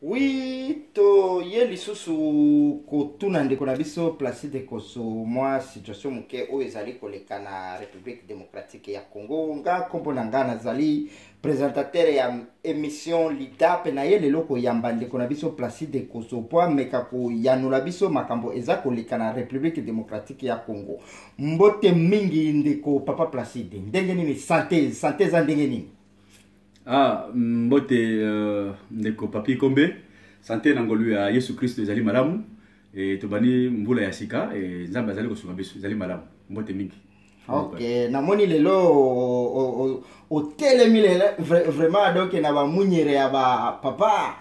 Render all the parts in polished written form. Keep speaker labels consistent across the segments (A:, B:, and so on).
A: Oui, to ye lisusu kotuna ndeko na biso Placide Koso mwa situation moke oyo ezali koleka na République démocratique ya Congo. Nga kombo na nga nazali présentateur ya émission Lidap na ye lelo koyamba ndeko na biso Placide Koso po ameka koyanula biso makambo eza koleka na République démocratique ya Congo. Mbote mingi ndeko papa Placide, ndenge nini santé za ndenge nini?
B: Mbote ndeko papi kombe santé nangolu ya Yesu Kristo ezali malamu et tobani mbula ya sika et nzamba ezali kosunga biso ezali malamu mbote mingi.
A: Ok, namoni lelo otelemi vraiment donc na ba munyere ya ba papa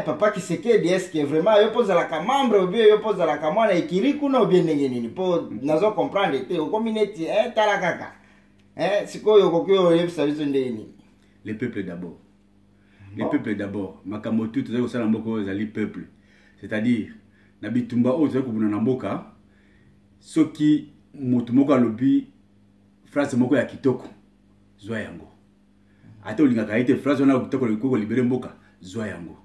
A: papa Kisekedi est-ce que vraiment yo pose la membre ou bien yo pose la kamwana ikiriku na bien ndenge nini po nazo comprendre te o community tarakaka sikoyo kokyo yebisa biso ndenge nini.
B: Les peuples d'abord. Les peuples d'abord. Makamotu, tout ça, c'est le peuple. C'est-à-dire, Nabitumba, oh, c'est comme Namboka, ce qui, Motumoka lobi, phrase moko ya kitoko, zoa yango. Ate olinga kaite phrase on a kitoko le koko libéré mboka, zoa yango.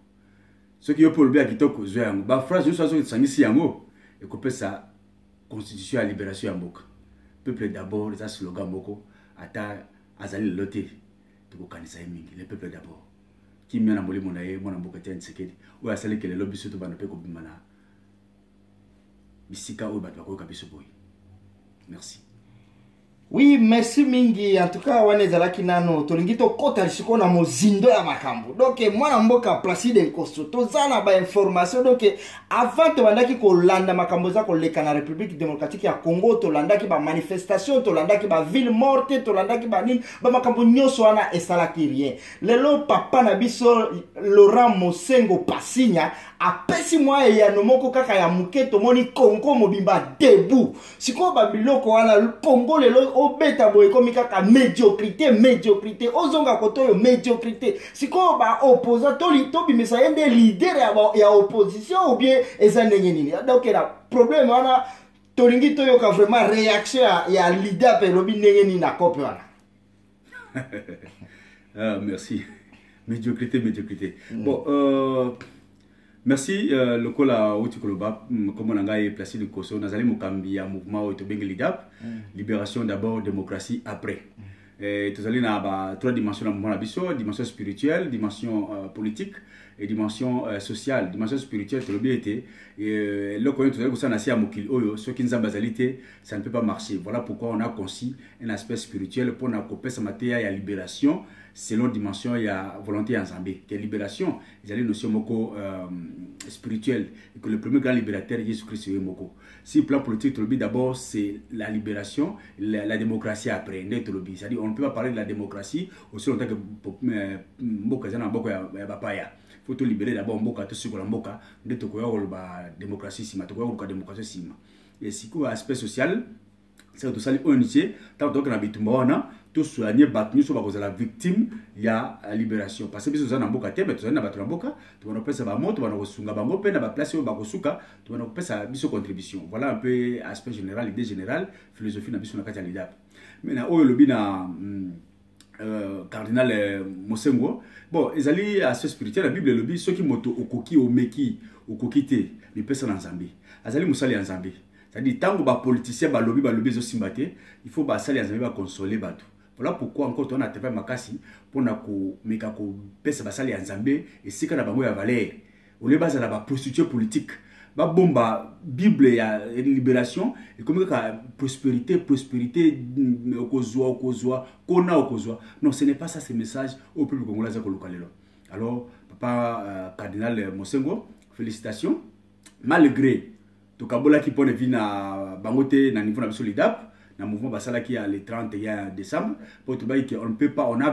B: Ce qui yopo lobi ya kitoko, zoa yango. Ba phrase juste ça sangisi yango, et kopé sa constitution à libération ya mboka. Peuple d'abord, ça slogan moko, ata azali loté. Les peuples d'abord. Qui m'a envoyé mon aïe, mon ambokatia Tshisekedi. Ou à celle que les lobbies surtout banapé comme mana. Bisika ou batwako kabiso boy. Merci.
A: Oui, merci mingi. En tout cas, wane zalaki nano tolingito kota lisiko na mozindo ya makambo. Donc mwana mboka Placide Koso tozana ba information donc avant to bandaki ko landa makambo za ko leka na République démocratique ya Congo to landaki ba manifestation to landaki ba ville morte to landaki ba nini ba makambo nyoso wana esalaki rien. Lelo papa na biso Laurent Mosengo Pasinya apesi mwa ya nomoko kaka ya muketo moni Congo mobimba debout. Siko ba biloko wana Congo lelo obeta boye komi kaka médiocrité ozonga koto yo médiocrité siko ba opposant to bimisa yende leader ya opposition ou bien eza ndenge nini. Donc la problème wana tolingi to yo ka vraiment réaction ya leader pe lobi ndenge nini na kope wana.
B: Merci. Médiocrité. Bon, merci le kola utikoloba comme on a placé le Koso nazali mokambi ya mouvement otobengi Lidap libération d'abord démocratie après tozali na ba trois dimensions na mouvement na biso dimension spirituelle dimension politique et dimension sociale dimension spirituelle tolobi été le koyo tozali kusana si ya mokili oyo soki nzamba zalité ça ne peut pas marcher. Voilà pourquoi on a conçu un aspect spirituel pour na kopesa mateya ya libération selon dimension il y a volonté en Zambie que libération il y a une notion moko spirituelle et que le premier grand libérateur Jésus Christ est moko. Si plan politique d'abord c'est la libération la démocratie après c'est-à-dire on ne peut pas parler de la démocratie aussi longtemps que mboka zana mboka ya bapaya. Il faut tout libérer d'abord mboka to sikola mboka ndeto ko yo ba démocratie sima to ko yo démocratie sima. Et si quoi aspect social c'est tout ça l'unité tant que na bitumba wana tout soigner battu sur la victime il y a libération parce que biso za na mboka te mais tout na battu na mboka tu vas pesa ba moto bana kosunga bango pe na ba place ba kosuka tu vas pesa biso contribution. Voilà un peu aspect général, idée générale, philosophie na biso na kati ya Lidap. Maintenant oyo lobi na cardinal Mosengo bon ezali aspect spirituel la Bible lobi ceux qui moto okoki omeki okokite li pesa na Nzambe azali musali ya Nzambe. C'est-à-dire tant que les politiciens balobi zo simbate il faut ba sali ya Nzambe ba consoler bato. Voilà pourquoi encore on a travaillé makasi pour na ko meka ko pesa basali ya Nzambe et sika na bango ya valeur on les base na ba prostituée politique ba bomba Bible ya libération et comme ka prospérité okozwa okozwa non ce n'est pas ça ce message au peuple congolais za ko lokalelo. Alors papa cardinal Mosengo félicitations malgré to kabola qui pone vie na bangote na niveau na biso Lidap na mouvement basala qui a le 31 décembre pour tout bailler on ne peut pas on a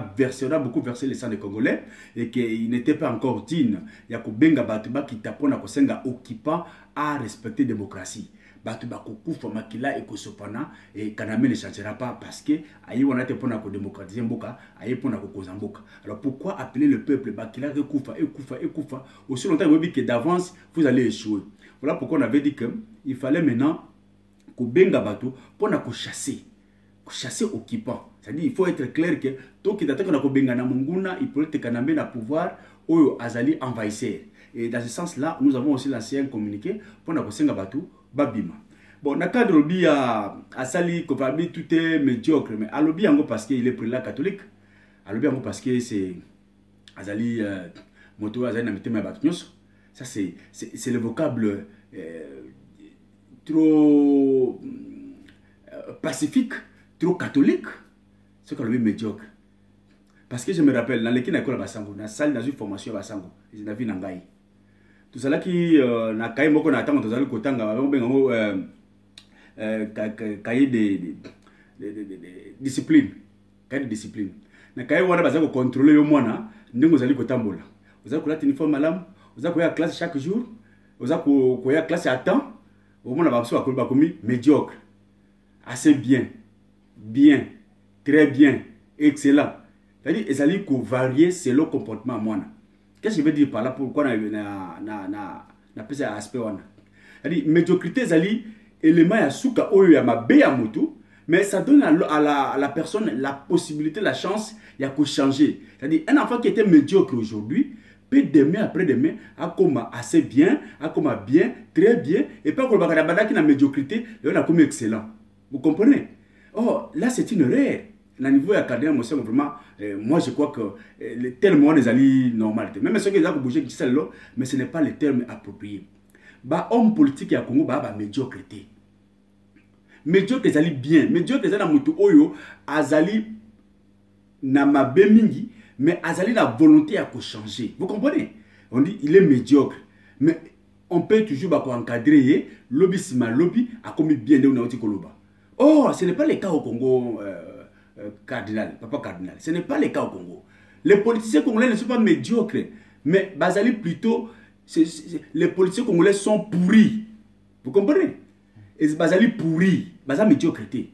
B: beaucoup versé le sang des Congolais et qu'il n'était pas encore digne ya ko benga batu ba ki tapona ko senga occupant à respecter démocratie batu ba ko kufa makila et ko sopana et kaname ne changera pas parce que ayi on a été pona ko démocratiser mboka ayi pona ko koza mboka. Alors pourquoi appeler le peuple ba kila ke kufa aussi longtemps que d'avance vous allez échouer. Voilà pourquoi on avait dit que il fallait maintenant qu'on benga bateau pour chasser occupant. C'est-à-dire il faut être clair que tout qui t'attend qu'on a benga na munguna il peut être kanambe na pouvoir oyo azali envahisseur. Et dans ce sens-là, nous avons aussi lancé un communiqué pour nous senga batu babima. Bon, dans le cadre lobby à Sali, Kofabi, tout est médiocre, mais à lobby en gros parce qu'il est prélat catholique, à lobby en gros parce que c'est Azali moto Azali n'a ma batnyos. Ça c'est le vocable trop pacifique, trop catholique, c'est qu'on lobby médiocre. Parce que je me rappelle, dans l'équipe d'école à Basango, dans la salle, dans une formation à Basango, j'ai vu Nangaï. Tout ça là qui n'a pas eu beaucoup d'attente, tout ça là côté cahier de discipline, cahier de discipline. Na cahier on a besoin de contrôler au moins na, ndingo zali côté mbola. Vous avez coulé uniforme malam, vous avez coulé à classe chaque jour, vous avez coulé à classe à temps, au moins on a besoin de coulé commis médiocre, assez bien, bien, très bien, excellent. C'est-à-dire ils allaient varier selon le comportement moi. Qu'est-ce que je veux dire par là? Pourquoi na pesa aspect wana? C'est-à-dire médiocrité zali élément ya suka oyo ya mabe ya moto, mais ça donne à la personne la possibilité, la chance ya ko changer. C'est-à-dire un enfant qui était médiocre aujourd'hui peut demain après-demain a comme assez bien, a comme bien, très bien, et pas qu'on va bada qui na médiocrité, il a comme excellent. Vous comprenez? Oh, là c'est une erreur. Au niveau académique, vraiment, moi je crois que le terme est allé normal. Même ceux qui ont bougé, mais ce n'est pas le terme approprié. Bah, homme politique à Congo, bah, médiocrité. Médiocre, ils allaient bien. Médiocre, ils allaient dans oyo, azali na mabe mingi, mais azali la volonté à changer. Vous comprenez? On dit il est médiocre, mais on peut toujours bah, encadrer lobby si mal lobby a commis bien de on koloba. Oh, ce n'est pas le cas au Congo. Cardinal, papa cardinal. Ce n'est pas le cas au Congo. Les politiciens congolais ne sont pas médiocres, mais Bazali plutôt, les politiciens congolais sont pourris. Vous comprenez? Et Bazali pourri, Bazali médiocrité.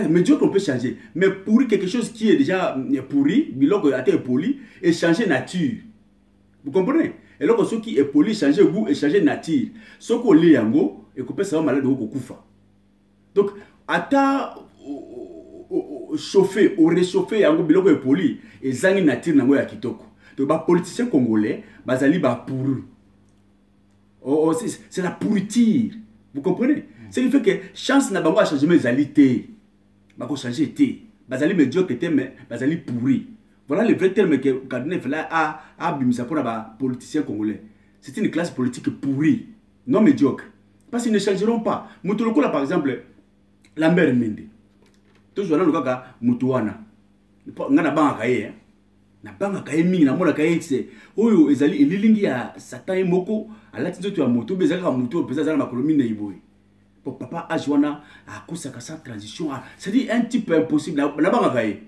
B: Médiocre on peut changer, mais pourri quelque chose qui est déjà pourri, bilan a été poli et changer nature. Vous comprenez? Et là ce qui est poli, changer goût et changer nature. Ce qu'on lit yango et qu'on peut savoir malade au kufa. Donc ata chauffer ou réchauffer yango biloko e poli et zangi nature nango ya kitoko. Donc ba politiciens congolais bazali ba pourri. Oh, c'est la pourriture. Vous comprenez? Ce qui fait que chance na bango a changer mes alités. Bako changer té. Bazali médiocre té mais bazali pourri. Voilà le vrai terme que Cardinal Fela a bimisa pour les politiciens congolais. C'est une classe politique pourrie, non médiocre. Parce qu'ils ne changeront pas. Moutoloko là par exemple, Lambert Mende. Toujours dans le cas Moutouana. Ngana banga kaye. Na banga kaye mingi na mona kaye c'est oyo ezali elilingi ya Satan moko alati nzoto ya moto bezaka moto pesa za makolomi na iboyi. Pour papa ajwana a kusaka sa transition c'est-à-dire un type impossible na banga kaye.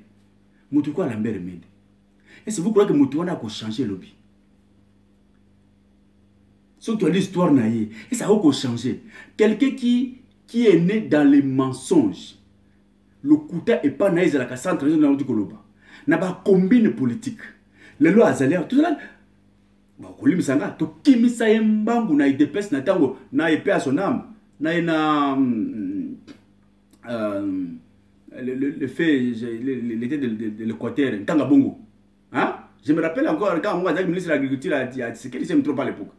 B: Moutouko Lambert Mende. Est-ce que vous croyez que Moutouana a changé le lobby? Surtout l'histoire naïe. Et ça a changé. Quelqu'un qui est né dans les mensonges. Le Kouta est pas naïs à la cassante dans le Koloba. N'a pas combine politique. Les lois azalées, tout ça. Bon, Kolim Sanga, to Kimi Sayembangu na IDPS na tango na épée à son âme. Na le fait, l'été de l'Équateur, Tanga Bongo. Hein? Je me rappelle encore quand moi, le ministre de l'Agriculture a dit ce qu'il s'aime trop à l'époque.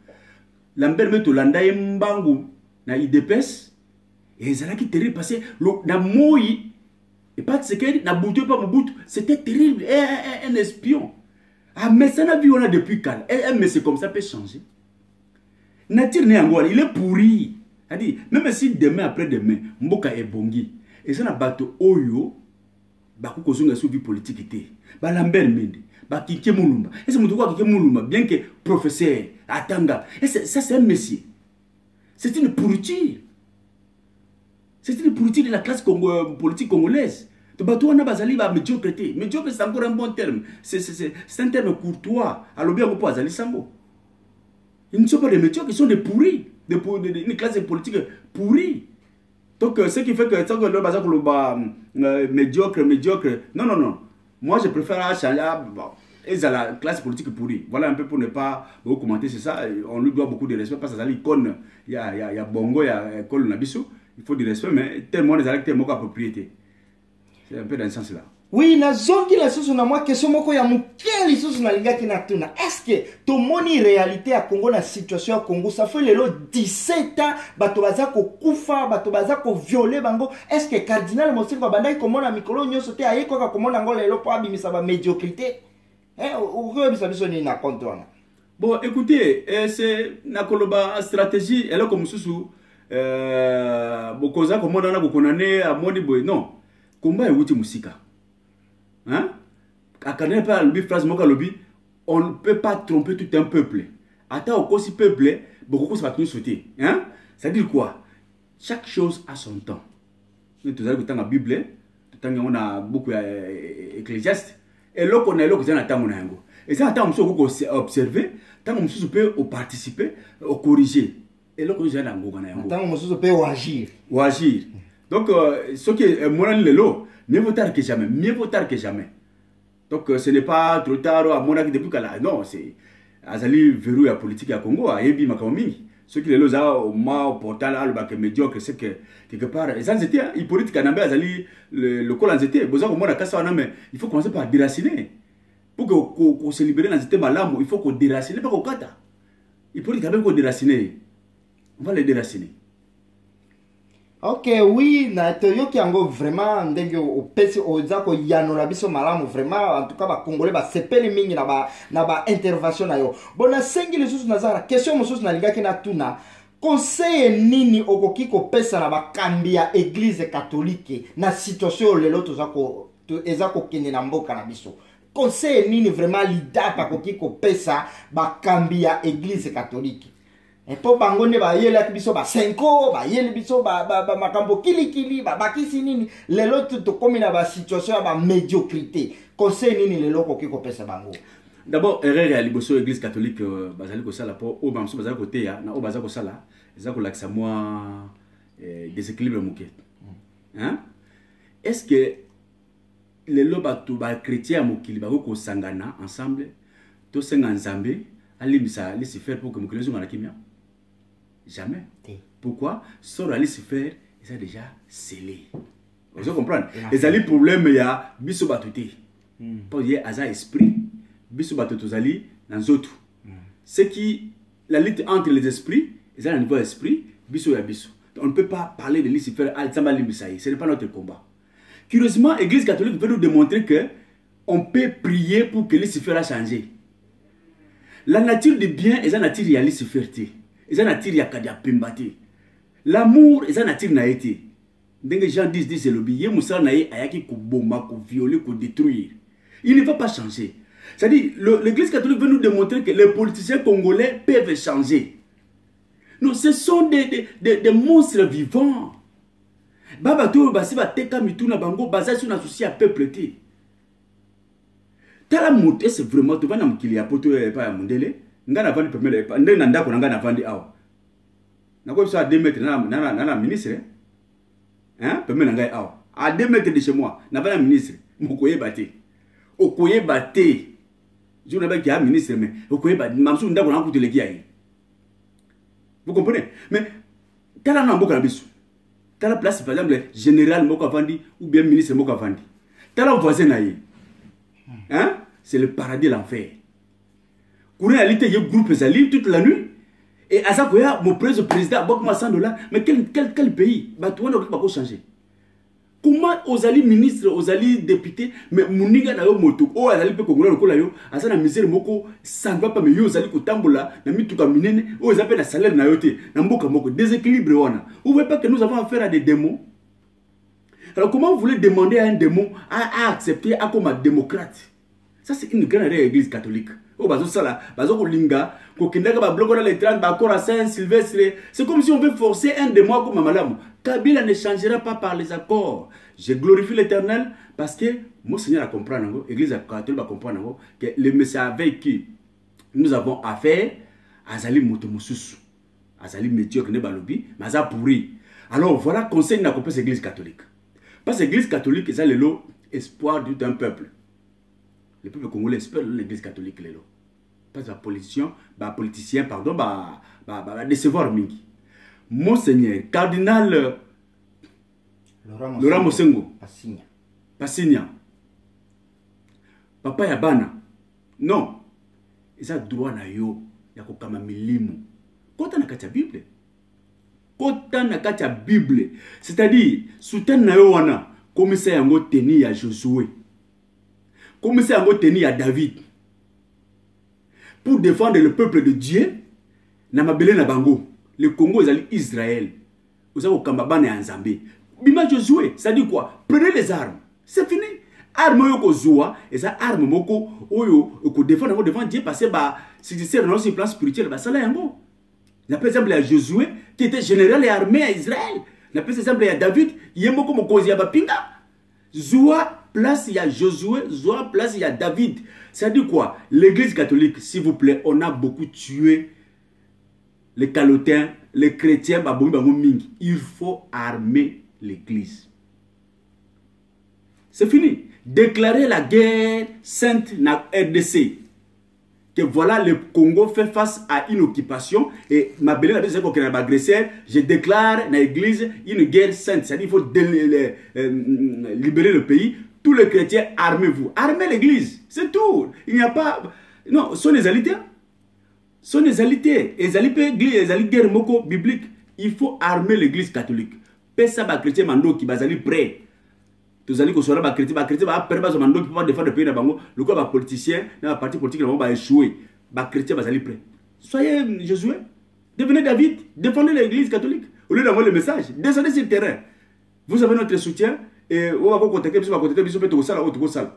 B: Lambert Meto Landa Mbangu na IDPS et ça qui terrible parce que na moi et pas de ce qu'il na boutu pas Mobutu c'était terrible un espion. Ah mais ça n'a vu on a depuis quand mais c'est comme ça peut changer. Nature né Angola il est pourri. C'est-à-dire même si demain après demain Mboka est bongi et ça na bato oyo ba ko kozonga sur vie politique était. Ba Lambert Mende ba Kike Mulumba. Et c'est Moutouko Kike Mulumba bien que professeur Atanga. Et ça c'est un messie. C'est une pourriture. C'est une pourriture de la classe politique congolaise. De bateau on a basali ba médiocrité. Médiocre c'est encore un bon terme. C'est un terme courtois. Alors bien on peut azali sango. Ils ne sont pas des médiocres, ils sont des pourris. Une classe politique pourrie. Donc ce qui fait que tant que le bazar médiocre. Non. Moi je préfère changer. Et à la classe politique pourrie. Voilà un peu pour ne pas beaucoup commenter, c'est ça. On lui doit beaucoup de respect parce que ça l'icône. Il y a Bongo, il y a École Nabiso. Il faut du respect, mais tellement des actes, tellement de propriété. C'est un peu dans ce sens-là.
A: Oui, na zongi la susu na moi question moko ya mukeli susu na lingaki na tuna. Est-ce que to moni réalité à Congo na situation à Congo ça fait lelo 17 ans bato baza ko kufa, bato baza ko violer bango. Est-ce que cardinal Mosengo bandai komona mikolo nyoso te ayeko ka komona ngo lelo po abimisa ba médiocrité? Ou que bisa biso ni na contrôle.
B: Bon, écoutez, c'est na koloba stratégie elle comme susu bokoza komona na bokonane a moni boy non. Combat est wuti musika. Hein? À Canada, par le phrase moka lobby, on ne peut pas tromper tout un peuple. Attends, au si peuple, beaucoup ça va tout sauter. Hein? Ça dit quoi? Chaque chose a son temps. Nous tous avons la Bible, on a beaucoup d'Ecclésiaste, et là qu'on a là qu'on a temps on a un. Et ça attend monsieur qu'on observer, tant qu'on monsieur peut participer, au corriger. Et là qu'on a un go on a un.
A: Tant qu'on monsieur peut agir.
B: Ou agir. Donc ce qui est moi le lot. Mieux vaut tard que jamais. Mieux vaut tard que jamais. Donc, ce n'est pas trop tard à mon avis depuis qu'elle a. Non, c'est. Azali verrou la politique à Congo, à Ebi Makamami. Ceux qui les loza au moins au portal, à l'Obaké médiocre, c'est que quelque part. Et ça, c'était. Il politique à Nambé, Azali, le col en zété. Besoin au moins la casse en mais il faut commencer par déraciner. Pour qu'on se libère dans zété malam, il faut qu'on déracine, pas qu'on kata. Il politique quand même qu'on déraciner. On va les déraciner.
A: Ok, oui, na toyoki yango vraiment ndenge opesi ozako yanola biso malamu vraiment en tout cas ba congolais ba sepeli mingi na ba intervention na yo. Bona sengi les sous nazara question mosusu na lingaki na tuna conseil nini okoki ko pesa na ba kambi ya église catholique na situation lelo tozako ezako kende na mboka na biso. Conseil nini vraiment lidata koki ko pesa ba kambi ya église catholique. Et pour bangonne ba yela biso ba 5 ba yela biso ba makambo kili ba bakisi nini lelo to komi na ba situation ba médiocrité conseil nini lelo ko kiko pesa bango.
B: D'abord erreur ya liboso église catholique bazali ko sala po o bamso bazali ko teya na o bazali ko sala ezako lakisa moi déséquilibre moké. Hein? Est-ce que lelo ba to ba chrétien mokili ba ko sangana ensemble to senga nzambe alimisa lisi faire pour que mokili zo ngana kimia? Jamais. Pourquoi? Sur la liste faire, ils ont déjà scellé. Vous comprenez? Les alliés problème il y a biso batuté. Pour dire asa esprit, biso batuté ali dans autres. Ce qui la lutte entre les esprits, ils ont un niveau esprit, biso ya biso. On ne peut pas parler de liste faire al samba limbisaï. Ce n'est pas notre combat. Curieusement, l'Église catholique veut nous démontrer que on peut prier pour que liste faire a changé. La nature du bien est la nature réaliste ferté. Ils ont nature ya kadia pimbati. L'amour est la nature na été. Dès que les gens disent c'est le billet, Moussa na ayaki ko bomba, ko violer, ko détruire. Il ne va pas changer. C'est-à-dire, l'Église catholique veut nous démontrer que les politiciens congolais peuvent changer. Non, ce sont des monstres vivants. Baba to basi ba teka mituna bango baza sur na souci à peuple té. Tala moté c'est vraiment to bana mukili ya poto pa ya mondele. Ngana vandi premier ndé na ndako ngana vandi awa. Nako biso à 2 mètres na ministre. Hein? Premier ngai awa. À 2 mètres de chez moi, na vana ministre. Mokoye baté. Okoye baté. Je ne sais pas qui a ministre mais okoye baté. Mamsu ndako na kuteleki ayi. Vous comprenez? Mais tala na mboka na biso. Tala place par exemple général moko vandi ou bien ministre moko vandi. Tala voisin na yi. Hein? C'est le paradis l'enfer. Kouré a lité un groupe Zali toute la nuit. Et à ça, mon président, $100. Mais quel pays? Bah, tout le monde va changer. Comment aux alliés ministres, aux alliés députés, mais Mouniga n'a pas moto. Oh, Azali peut Congo, le Kolayo, à ça, la misère, moko, ça ne va pas, mais yo, Zali, Kotambola, n'a mis tout comme minene, oh, ils appellent la salaire, n'a yoté, n'a moko, moko, déséquilibre, on a. Vous voyez pas que nous avons affaire à des démons? Alors, comment vous voulez demander à un démon à accepter à comme un démocrate? Ça, c'est une grande église catholique. Oh, bazo sala, bazo kolinga, kokindaka ba bloco dans les 30, ba encore à Saint-Sylvestre. C'est comme si on veut forcer un de moi comme Mamalamu. Kabila ne changera pas par les accords. Je glorifie l'Éternel parce que mon Seigneur a compris, l'église catholique va comprendre que le Messie avec qui nous avons affaire, Azali Motomosus, Azali médiocre ne balobi, mais Aza pourri. Alors voilà conseil n'a compris l'église catholique. Parce que l'église catholique, c'est l'espoir d'un peuple. Le peuple congolais espère l'église catholique. Parce que la politicien, pardon, décevoir mingi. Monseigneur, cardinal Laurent Mosengo, Passigna, papa ya bana non eza droit na yo ya kokama milimu kota na kati ya bible kota na kati ya bible c'est-à-dire soutane na yo wana komisa yango teni ya Josué komisa yango teni ya David pour défendre le peuple de Dieu na mabele na bango le Congo ezali Israël oza kokamba bana ya Nzambe bima Josué ça dit quoi prenez les armes c'est fini arme yo kozwa eza arme moko oyo ko défendre devant Dieu parce que ba c'est dans le plan spirituel ba sala yango na par exemple ya Josué qui était général et armée à Israël na par exemple ya David yemoko mokozi ya bapinga zwa place ya Josué zwa place ya David ça dit quoi l'église catholique s'il vous plaît on a beaucoup tué les calotins les chrétiens babongi bango mingi il faut armer l'église c'est fini déclarer la guerre sainte na RDC que voilà le Congo fait face à une occupation et ma belle a dit que agresseur je déclare na église une guerre sainte c'est-à-dire il faut libérer le pays tous les chrétiens armez-vous armez l'église c'est tout il n'y a pas non sont les alités les guerre moko biblique il faut armer l'église catholique pesa ba chrétien mando qui bazali prêt tous allez que soit ba chrétien ba prêt ba mando qui va défendre le pays na bango le quoi ba politicien na parti politique na bango ba échouer ba chrétien bazali prêt soyez Josué devenez David défendez l'église catholique au lieu d'avoir le message descendez sur le terrain vous avez notre soutien et on va vous contacter biso ba contacter biso pe to sala o to sala.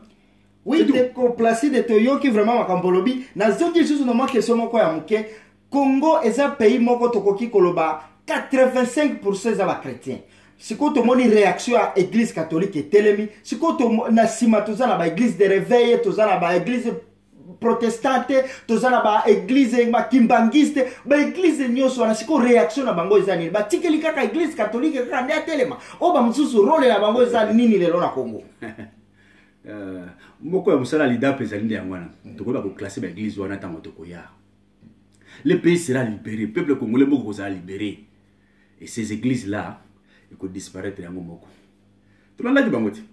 A: Oui, de placer de toyo qui vraiment makambolobi na zoki juste no question moko ya muke Congo est un pays moko tokoki koloba 85% za ba chrétien. Siko to moni réaction à église catholique et telemi, siko to na sima toza na ba église de réveil, toza na ba église protestante, toza na ba église ma kimbangiste, ba église nyoso na siko réaction na bango ezani. Ba tikeli kaka église catholique kaka ndia telema. O ba msusu role na bango ezani nini lelo na Congo.
B: Moko ya musala lida pezali ndi yangwana tokoba ko classer ba église wana tango tokoya le pays sera libéré peuple congolais moko sera libéré et ces églises là il faut disparaître yango moko to landa ki bangoti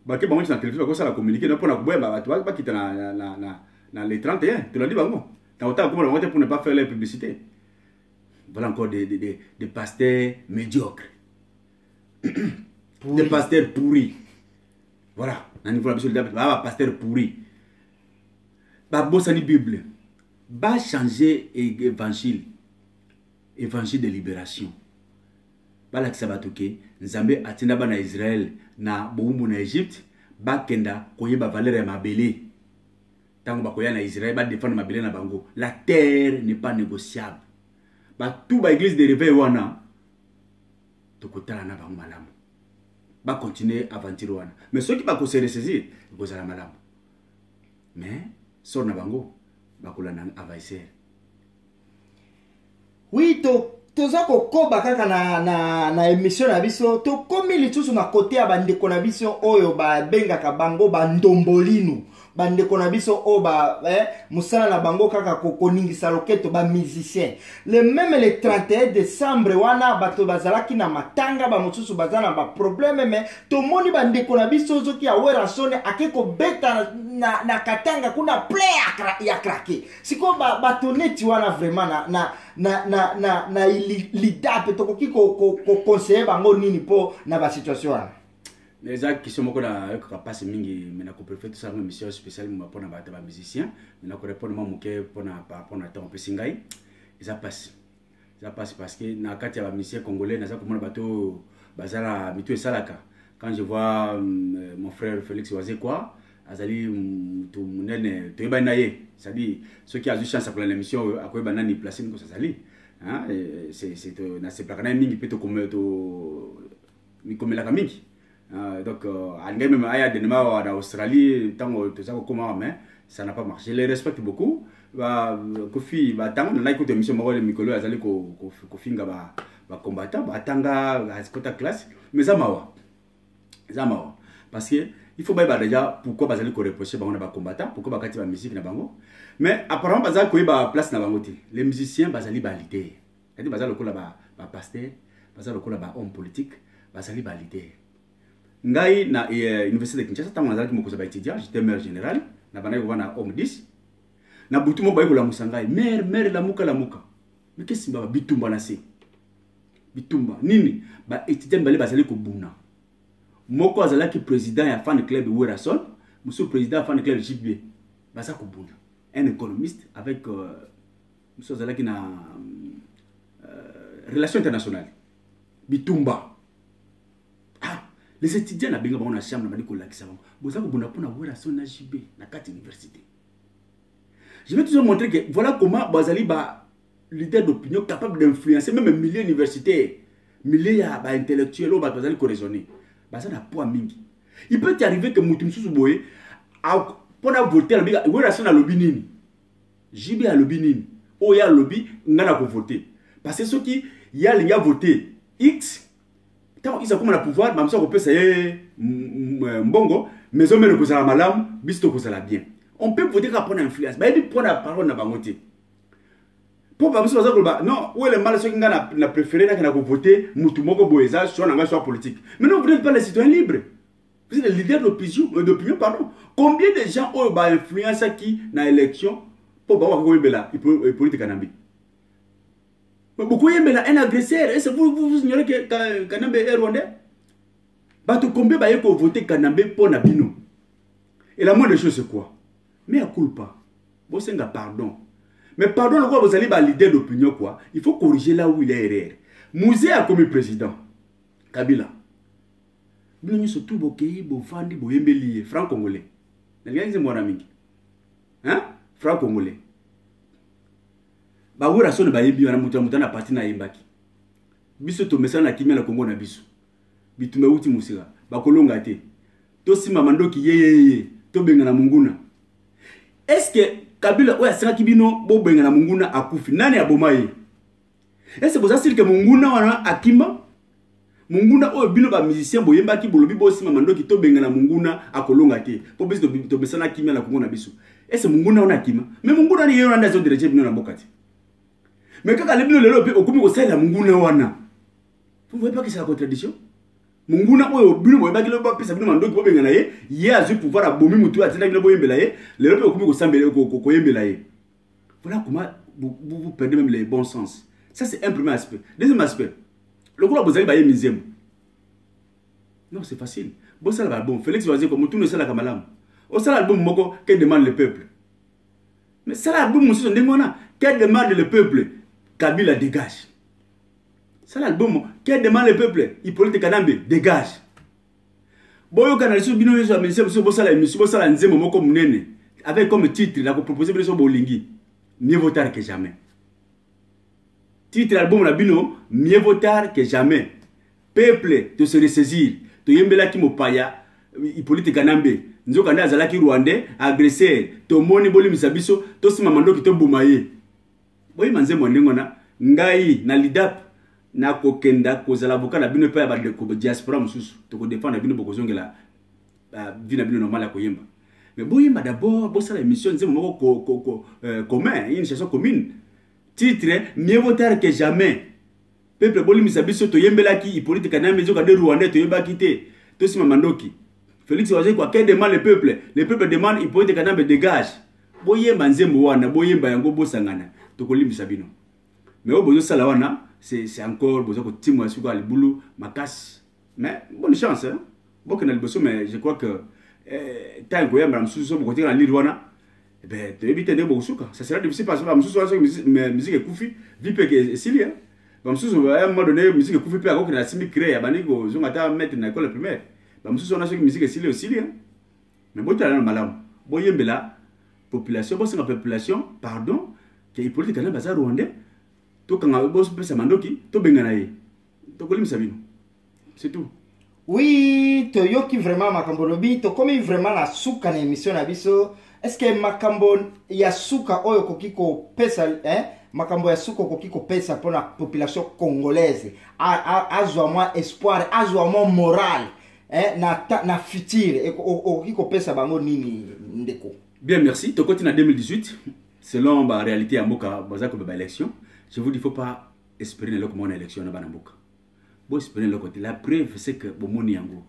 B: ba ke bango na télévision ko sala communiquer na pona ko boya ba ba kita na les 31 to landi bango ta ota ko mo pour ne pas faire la publicité voilà encore des pasteurs médiocres des pasteurs pourris voilà na niveau la biso le ba pasteur pourri ba bosani bible ba changer évangile de libération ba la kisabato ke nzambe atinda ba na Israël na boumbu na Égypte ba kenda koyeba valeur ya mabele tango ba koya na Israël ba défendre mabele na bango la terre n'est pas négociable ba tout ba église de réveil wana to kotala na bango malamu ba continuer aventure wana mais ceux qui ba ko se ressaisir ko zala malamu mais sor na bango ba kolana avaisser
A: oui toza kokoba kaka na émission na biso to komi lisusu na côté ya bandeko na biso oyo ba bengaka bango bandombolinu bandeko na biso o ba musala na bango kaka koningisa loketo ba musicien le même le 31 décembre wana bato bazalaki na matanga ba mususu bazana ba problème mais to moni bandeko na biso zoki awera sone akeko beta na katanga kuna play ya craquer siko bato neti wana vraiment na lidape to koki ko conseiller bango nini po na ba situation wana.
B: Les gens qui sont beaucoup dans le passe mingi maintenant qu'on préfère tout ça une mission spéciale pour na ba musicien maintenant qu'on répond moi muke pour na temps peu singai ça passe parce que na kati ya musicien congolais na ça comme bato bazala mitu salaka quand je vois mon frère Félix Wazé quoi azali tout munene to yeba naye ça dit ceux qui a eu chance pour l'émission à quoi banani placer ko ça sali hein c'est na c'est plakana mingi peut comme to mi comme la mingi. Donc, même en Australie, mais ça n'a pas marché. Je les respecte beaucoup. Kofi, tant on a écouté l'émission Marole Mikolo, azali Kofi nga combattant, tanga à classe, mais ça m'a parce que il faut pas déjà pourquoi bazali ko reprocher bango na combattant, pourquoi bakati ba musique na bango. Mais apparemment bazali ko ba place na bango te. Les musiciens bazali ba leader. C'est-à-dire bazali ko la ba pasteur, bazali ko la ba homme politique, bazali ba leader. Ngai na université de Kinshasa tant on a qui moko ba étudiant j'étais maire général na bana ko na homme 10 na butu mo bayi ko la musangai mère la muka mais qu'est-ce que bitumba na se bitumba nini ba étudiant balé bazali ko buna moko azalaki président ya fan club Werason monsieur président fan club JB baza ko buna un économiste avec monsieur azalaki na relation internationale bitumba les étudiants na benga na chambre na badi ko lakisa bango boza ko buna pona Werason na JB na kati université. Je vais toujours montrer que voilà comment bazali ba leader d'opinion capable d'influencer même milliers universitaires, milliers d'intellectuels ou bazali ko raisonner. Baza na poids mingi. Il peut arriver que mutum susu boye pour voter la biga Werason na lobby nini. JB a lobby nini. O ya lobby ngana ko voter. Parce que ceux qui y a voté X tant ils ont comme le pouvoir, même ça on peut ça mbongo, mais on met le kozala malamu, bisto kozala bien. On peut voter qu'à prendre influence. Mais il prend la parole na bangote. Pour pas monsieur ça non, où est le mal ceux qui n'a préféré na voter mutu moko boeza soit na soit politique. Mais non, vous n'êtes pas les citoyens libres. Vous êtes les leaders d'opinion pardon. Combien de gens ont ba influence qui na élection pour ba ko yembela politique kanambi. Mais beaucoup yembela un agresseur et c'est vous ignorez que Kanambe est rwandais. Ba to combien ba yeko voter Kanambe pour na bino. Et la moindre chose c'est quoi? Mais à culpa. Vous avez pardon. Mais pardon, le quoi vous allez ba l'idée d'opinion quoi. Il faut corriger là où il est erreur. Mouzé a commis président. Kabila. Nous surtout bokei, bofandi, boyembeli, franc congolais. N'allez moi ami. Hein? Franc congolais. Ba Werason ba yembi wana muta na parti na yembaki. Biso to mesa na kimia na Congo na biso. Bitume uti musika. Ba kolonga te. To sima mandoki yeye. To benga na munguna. Est-ce que Kabila oya saka kibino bo benga na munguna akufi nani aboma ye? Est-ce que vous asile que munguna wana akima? Munguna oyo bino ba musicien boyembaki bolobi bo sima mandoki to benga na munguna akolonga te. Po biso to besana kimia na Congo na biso. Est-ce que munguna wana akima? Mais munguna ni yero nda zo dirige bino na bokati. Mais quand les bino lelo pe okumi ko sala munguna wana. Vous voyez pas que c'est la contradiction? Munguna oyo bino boyembaki lo ba pesa bino mandoki bo benga na ye, ye azu pouvoir abomi mutu atina bino boyembela ye, lelo pe okumi ko sambela ko yembela ye. Voilà comment vous perdez même les bons sens. Ça c'est un premier aspect. Deuxième aspect. Le groupe vous allez bailler misem. Non, c'est facile. Bon ça va bon. Félix va dire comme tout ne sala kamalam. Au sala album moko que demande le peuple. Mais sala album monsieur ndemona que demande le peuple. Kabila dégage. Sala album que demande le peuple. Hippolyte Kanambe dégage. Boyo kanaliso bino yeso amense monsieur bosala émission bosala nzemo moko munene avec comme titre la proposer biso bolingi. Mieux vaut tard que jamais. Titre album la bino, mieux vaut tard que jamais. Peuple de se ressaisir. To yembela ki mopaya, Hippolyte Kanambe. Nzoka nda azalaki Rwandais, agresseur. To moni boli misabiso, to sima mandoki to bumaye. Boyi manze mwandengo na ngai na lidap na kokenda kozala avocat na bino pa ba de diaspora mususu. To ko défendre bino bokozongela vie na bino normal ya koyemba. Mais boyemba d'abord, bo sala émission nzemo moko commun, une chanson commune. Titre mieux vaut tard que jamais. Peuple boli misabiso to yembelaki Hippolyte Kanambe zoka de Rwandais to yembaki te. To sima mandoki. Félix Ouzé quoi que demande le peuple. Le peuple demande Hippolyte Kanambe dégage. Boyemba nzembo wana, boyemba yango bosangana. To kolimisa bino. Mais au bozo sala wana, c'est encore bozo ko timwa suka libulu makas. Mais bonne chance hein. Boko na liboso mais je crois que tant que yamba msusu boko tika na lirwana. Eh ben, tu évites de beaucoup ça sera difficile parce que la musique est koufi, vipe que Silia. À un moment donné, musique est koufi, puis à la simi créé, à Banigo, ils ont à mettre une école primaire. On a ce musique est Silia aussi. Mais bon, tu as un malin. Bon, il y a la population, bon, c'est la population, pardon, qui est politique, qui est rwandais. Tout quand on bosse, c'est Mandoki, tout benganaye. Tout colim sabino. C'est tout.
A: Oui, to yoki vraiment makambolobi, to comme vraiment la souka na émission na biso. Est-ce que makambo ya suka oyo kokiko pesa makambo ya suka kokiko pesa pour la population congolaise azwa moi espoir azwa moi moral na futur et kokiko pesa bango nini ndeko.
B: Bien merci. To continue en 2018 selon la réalité ya mboka bazako ba élection. Je vous dis faut pas espérer le comment élection na banamboka. Bo espérer le côté la preuve c'est que bomoni yango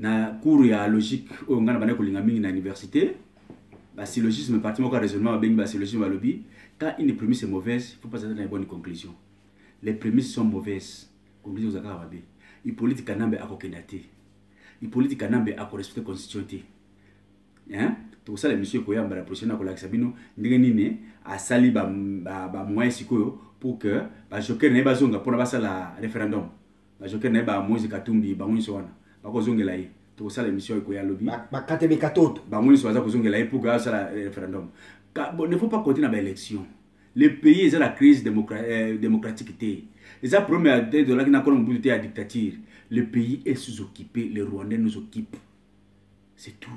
B: na cours ya logique o ngana bana ko linga mingi na université. syllogisme, parti mon raisonnement, syllogisme, lobby. Quand une prémisse est mauvaise, il ne faut pas s'attendre à une bonne conclusion. Les prémices sont mauvaises. Conclusion, vous avez il politique kanambe à kokenate. Il politique kanambe à respecter la constitution. Hein? Tout ça, les messieurs Koyamba, la prochaine fois, Sabino, n'engagez à sali moyen sikoyo pour que le joker n'ait pas zonga pour la référendum. Le joker n'ait pas moins de katumbi, moins soana. Pas que zonga laïe. Tout ça, les messieurs Koyamba lobby.
A: Ba katebe katoto.
B: Moins soana que zonga laïe pour que la référendum. Bon, il ne faut pas continuer dans l'élection. Le pays est la crise démocratique. Les premiers de la à dictature. Le pays est sous-occupé, les Rwandais nous occupent. C'est tout.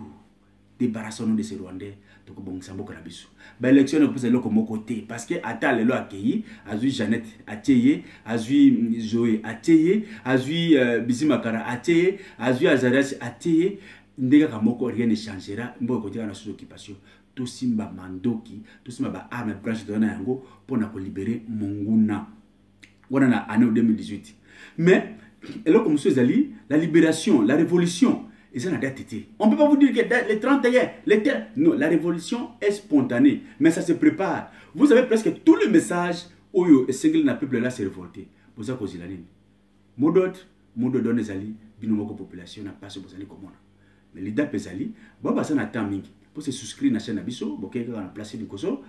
B: Débarrassons-nous de ces Rwandais. Donc bon, ça m'a carabisu. L'élection ne peut pas être comme côté parce que Atal est là accueilli, Azui Jeannette accueilli, Azui Zoé accueilli, Azui Bizimakara accueilli, Azui Azarias accueilli. Ndega kamoko rien ne changera. Mbo côté na sous-occupation. Tout simba mandoki, tout simba arme branche de yango pour na libérer Monguna. On a année 2018. Mais là comme monsieur Zali, la libération, la révolution, et ça n'a pas été. On ne peut pas vous dire que les 31, non, la révolution est spontanée, mais ça se prépare. Vous avez presque tout le message où le single n'a peuple là se révolter. Pour ça cause la ligne. Modot donne Zali, binomoko population n'a pas ce Zali comme on. Mais l'idée Zali, bon bah ça n'a pas mingi. Pour se souscrire à la chaîne Abisso, pour quelqu'un a placé du Koso,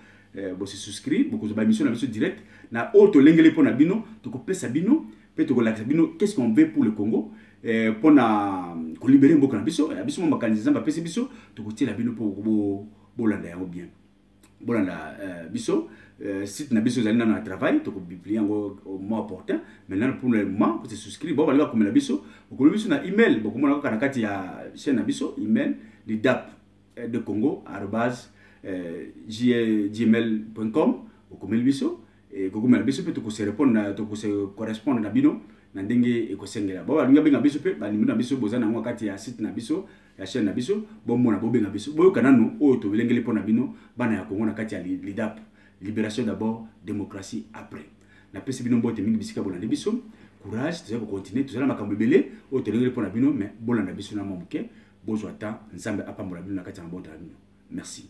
B: pour se souscrire, pour que vous émission Abisso direct, na auto l'engagé pour Nabino, tu coupes Sabino, peut-tu relaxer Sabino, qu'est-ce qu'on veut pour le Congo, pour libérer beaucoup Abisso, Abisso mon mécanisme va passer Abisso, tu coupes Sabino pour Bolanda ou bien, Bolanda Abisso, site Nabisso Zali dans le travail, tu coupes publier au mois opportun, maintenant pour le moment pour se souscrire, bon voilà comme Abisso, pour que Abisso na email, beaucoup moins quand on a ya chaîne Abisso, email, les DAP de Congo @gmail.com ou comme biso et comme biso peut se répondre to se correspondre na bino na ndenge e ko sengela ba linga benga biso pe ba limina biso bozana ngwa kati ya site na biso ya chaîne na biso bo mona bo benga biso bo kananu o to belengeli pona bino bana ya Congo na kati ya lidap libération d'abord démocratie après na pesi bino bote mingi bisika bolande biso courage tu vas continuer tu vas makambo belé o to lengeli pona bino mais bolanda biso na momuke. Bonjour à toi, nous sommes à Pambola, merci.